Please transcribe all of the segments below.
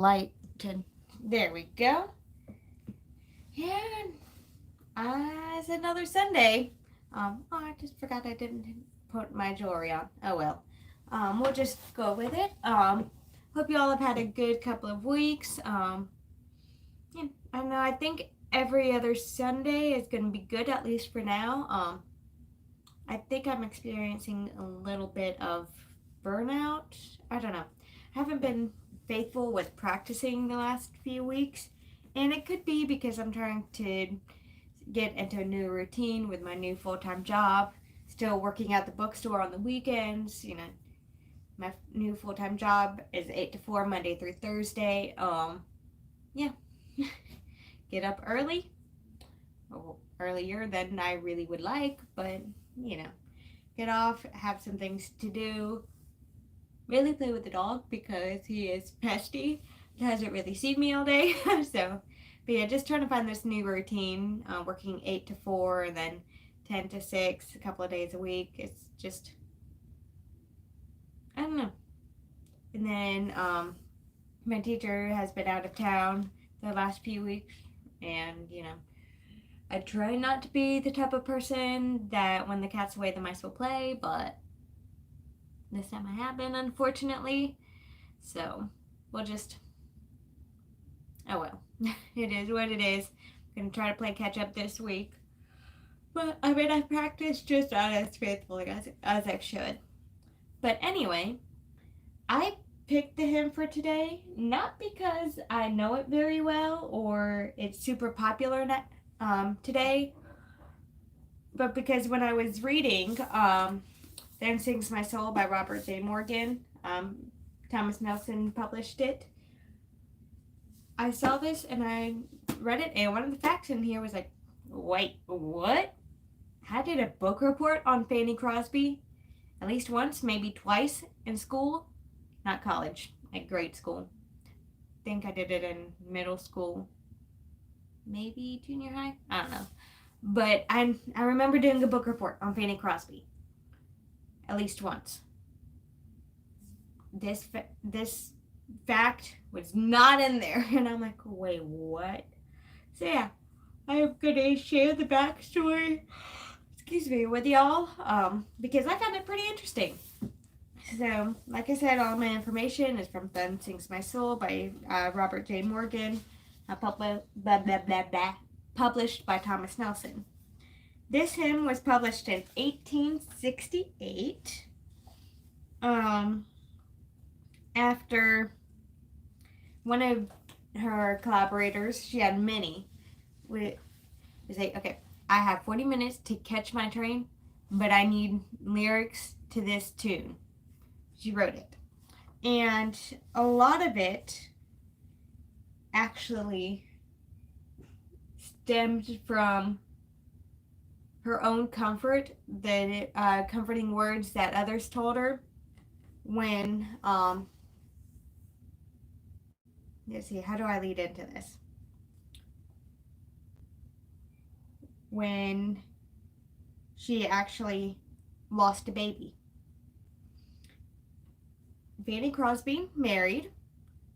light to there we go. And it's another Sunday. Oh, I just forgot I didn't put my jewelry on. Oh well. We'll just go with it. Hope you all have had a good couple of weeks. Yeah, I know. I think every other Sunday is going to be good, at least for now. I think I'm experiencing a little bit of burnout. I don't know. I haven't been faithful with practicing the last few weeks, and it could be because I'm trying to get into a new routine with my new full-time job. Still working at the bookstore on the weekends. My new full-time job is 8 to 4 Monday through Thursday. Yeah, get up early, earlier than I really would like, but you know, get off, have some things to do, really play with the dog because he is pesty. He hasn't really seen me all day. But yeah, just trying to find this new routine, working 8 to 4 and then 10 to 6 a couple of days a week. It's just, I don't know. And then my teacher has been out of town the last few weeks, and I try not to be the type of person that when the cat's away, the mice will play, but this time I have been, unfortunately. So we'll just, oh well. It is what it is. I'm going to try to play catch up this week. But I mean, I practiced just not as faithfully as I should. But anyway, I picked the hymn for today not because I know it very well or it's super popular today, but because when I was reading Then Sings My Soul by Robert J. Morgan, Thomas Nelson published it. I saw this and I read it, and one of the facts in here was like, wait, what? I did a book report on Fanny Crosby at least once, maybe twice in school. Not college, like grade school. I think I did it in middle school, maybe junior high. I don't know. But I remember doing a book report on Fanny Crosby at least once. This fact was not in there, and I'm like, wait, what? So yeah, I'm gonna share the backstory, excuse me, with y'all, because I found it pretty interesting. So, like I said, all my information is from Then Sings My Soul by Robert J. Morgan, published by Thomas Nelson. This hymn was published in 1868. After one of her collaborators, she had many, would say, okay, I have 40 minutes to catch my train, but I need lyrics to this tune. She wrote it. And a lot of it actually stemmed from her own comfort, the comforting words that others told her when, let's see, how do I lead into this? When she actually lost a baby. Fanny Crosby married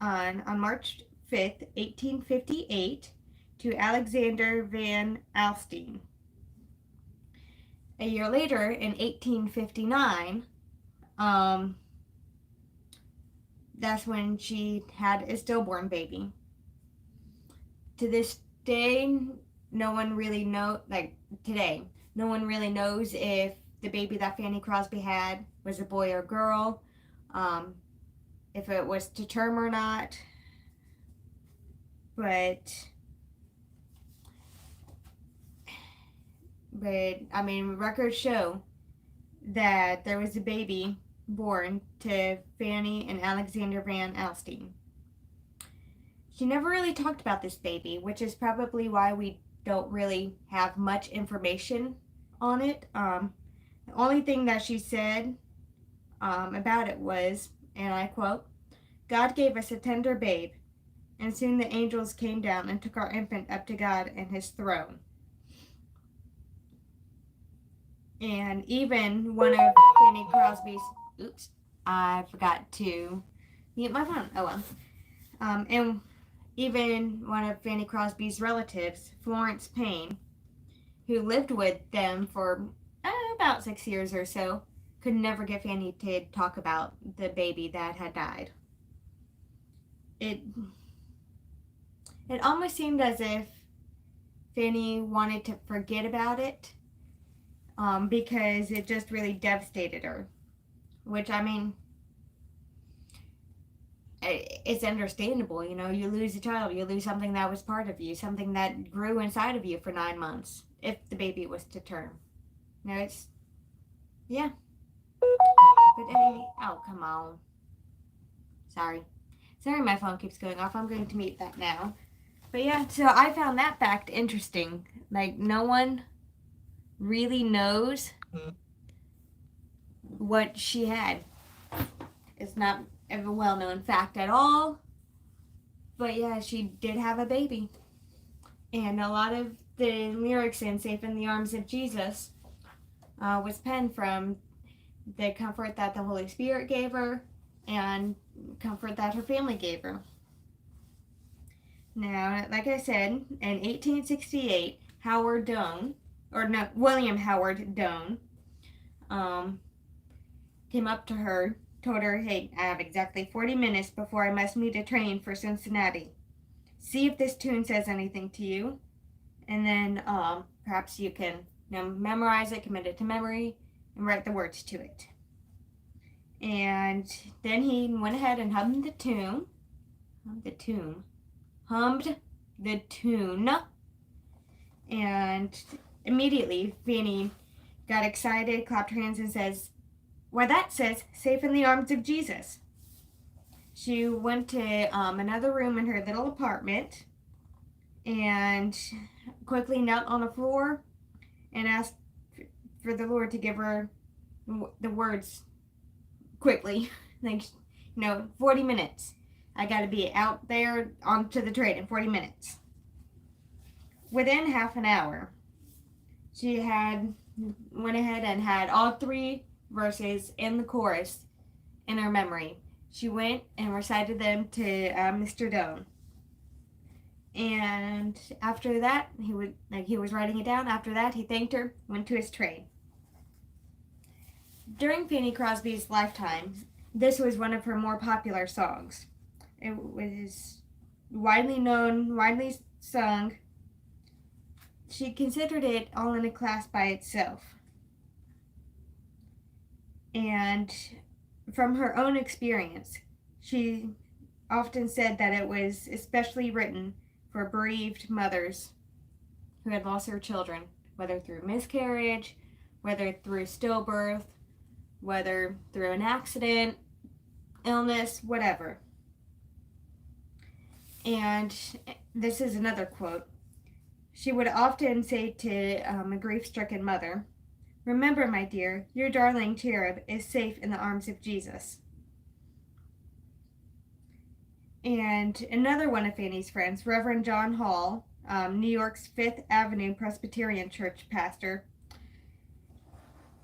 on March 5th, 1858, to Alexander Van Alstyne. A year later, in 1859, that's when she had a stillborn baby. To this day, no one really knows if the baby that Fanny Crosby had was a boy or girl, if it was to term or not. But I mean, records show that there was a baby born to Fanny and Alexander Van Alstyne. She never really talked about this baby, which is probably why we don't really have much information on it. The only thing that she said about it was, and I quote, God gave us a tender babe, and soon the angels came down and took our infant up to God and his throne. And even one of Fanny Crosby's, oops, I forgot to mute my phone. Oh well. And even one of Fanny Crosby's relatives, Florence Payne, who lived with them for about 6 years or so, could never get Fanny to talk about the baby that had died. It almost seemed as if Fanny wanted to forget about it, because it just really devastated her. Which, I mean, it's understandable. You lose a child, you lose something that was part of you, something that grew inside of you for 9 months, if the baby was to term. It's, yeah. But anyway, oh, come on. Sorry, my phone keeps going off. I'm going to mute that now. But yeah, so I found that fact interesting. Like, no one really knows what she had. It's not a well-known fact at all. But yeah, she did have a baby. And a lot of the lyrics in Safe in the Arms of Jesus was penned from the comfort that the Holy Spirit gave her and comfort that her family gave her. Now, like I said, in 1868, William Howard Doane, came up to her, told her, "Hey, I have exactly 40 minutes before I must meet a train for Cincinnati. See if this tune says anything to you, and then perhaps you can memorize it, commit it to memory, and write the words to it." And then he went ahead and hummed the tune, and immediately Fanny got excited, clapped her hands, and says, "Why, that says Safe in the Arms of Jesus." She went to another room in her little apartment and quickly knelt on the floor and asked for the Lord to give her the words quickly. 40 minutes. I got to be out there onto the train in 40 minutes. Within half an hour, she went ahead and had all 3 verses in the chorus in her memory. She went and recited them to Mr. Doane. And after that, he was writing it down. After that, he thanked her, went to his train. During Fanny Crosby's lifetime, this was one of her more popular songs. It was widely known, widely sung. She considered it all in a class by itself. And from her own experience, she often said that it was especially written for bereaved mothers who had lost their children, whether through miscarriage, whether through stillbirth, whether through an accident, illness, whatever. And this is another quote. She would often say to a grief-stricken mother, "Remember, my dear, your darling cherub is safe in the arms of Jesus." And another one of Fanny's friends, Reverend John Hall, New York's Fifth Avenue Presbyterian Church pastor,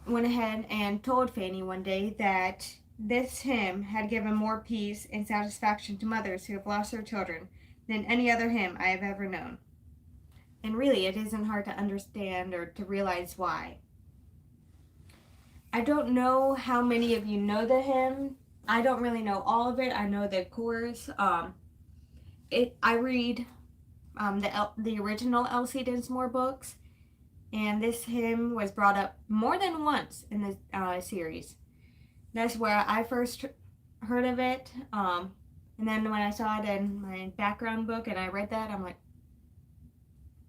went ahead and told Fanny one day that this hymn had given more peace and satisfaction to mothers who have lost their children than any other hymn I have ever known. And really, it isn't hard to understand or to realize why. I don't know how many of you know the hymn. I don't really know all of it. I know the chorus. I read the original Elsie Dinsmore books, and this hymn was brought up more than once in the series. That's where I first heard of it. And then when I saw it in my background book and I read that, I'm like,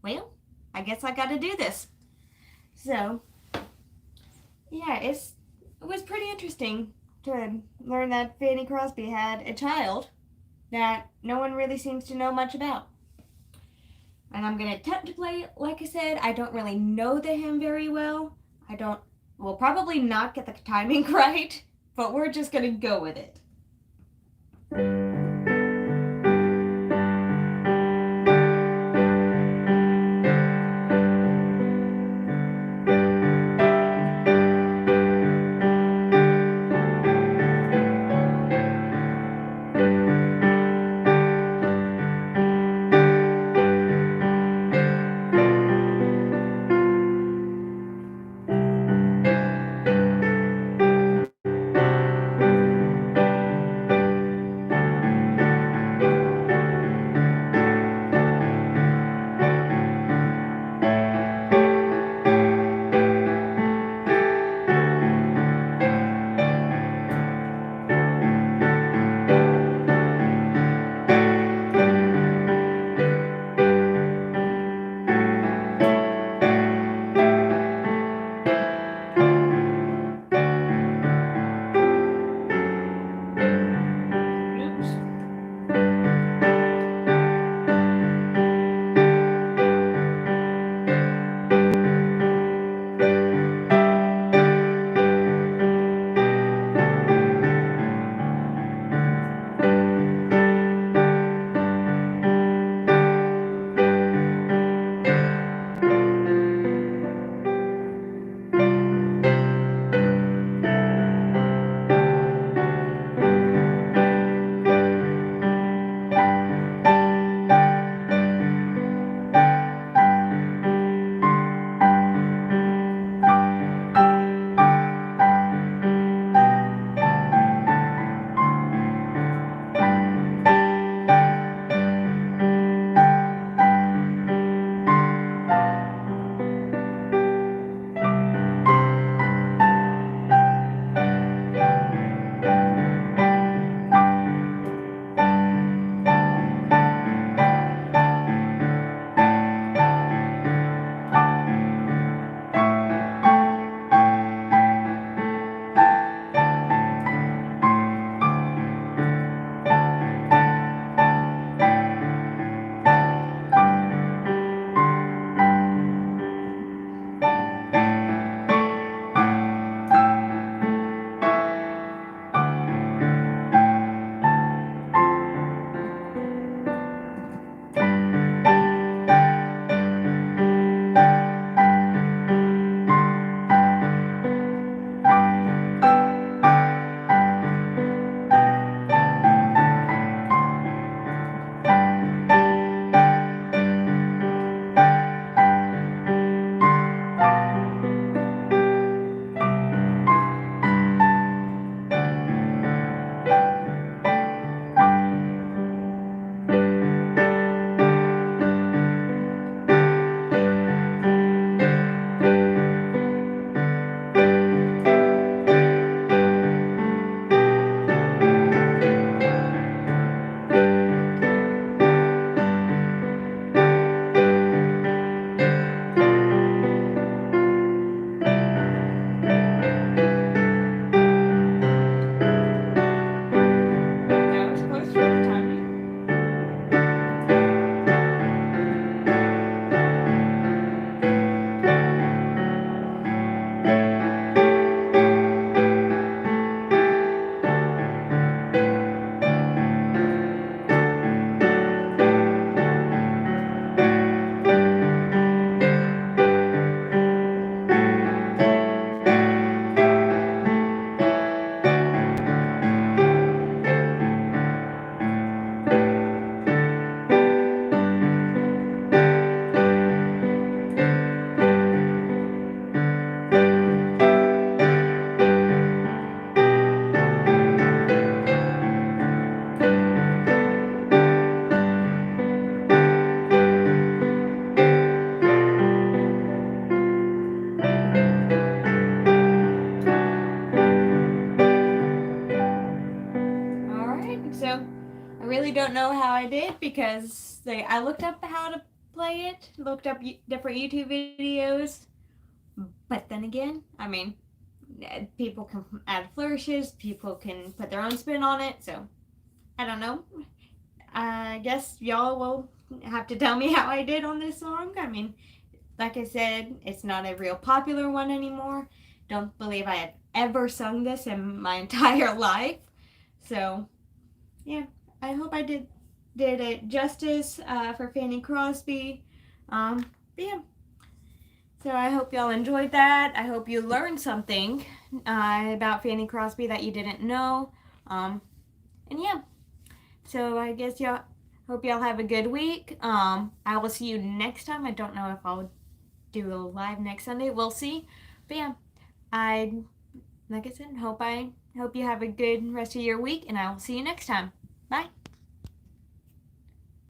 well, I guess I got to do this. So, yeah, it was pretty interesting to learn that Fanny Crosby had a child that no one really seems to know much about. And I'm going to attempt to play it. Like I said, I don't really know the hymn very well. We'll probably not get the timing right, but we're just going to go with it. how I did because I looked up how to play it, looked up different YouTube videos, but then again, I mean, people can add flourishes, people can put their own spin on it, so I don't know. I guess y'all will have to tell me how I did on this song. I mean, like I said, it's not a real popular one anymore. Don't believe I have ever sung this in my entire life. So, yeah, I hope I did it justice for Fanny Crosby. But yeah. So I hope y'all enjoyed that. I hope you learned something about Fanny Crosby that you didn't know. And yeah. So I guess y'all hope y'all have a good week. I will see you next time. I don't know if I'll do a live next Sunday. We'll see. But yeah, like I said, hope you have a good rest of your week, and I will see you next time. Bye.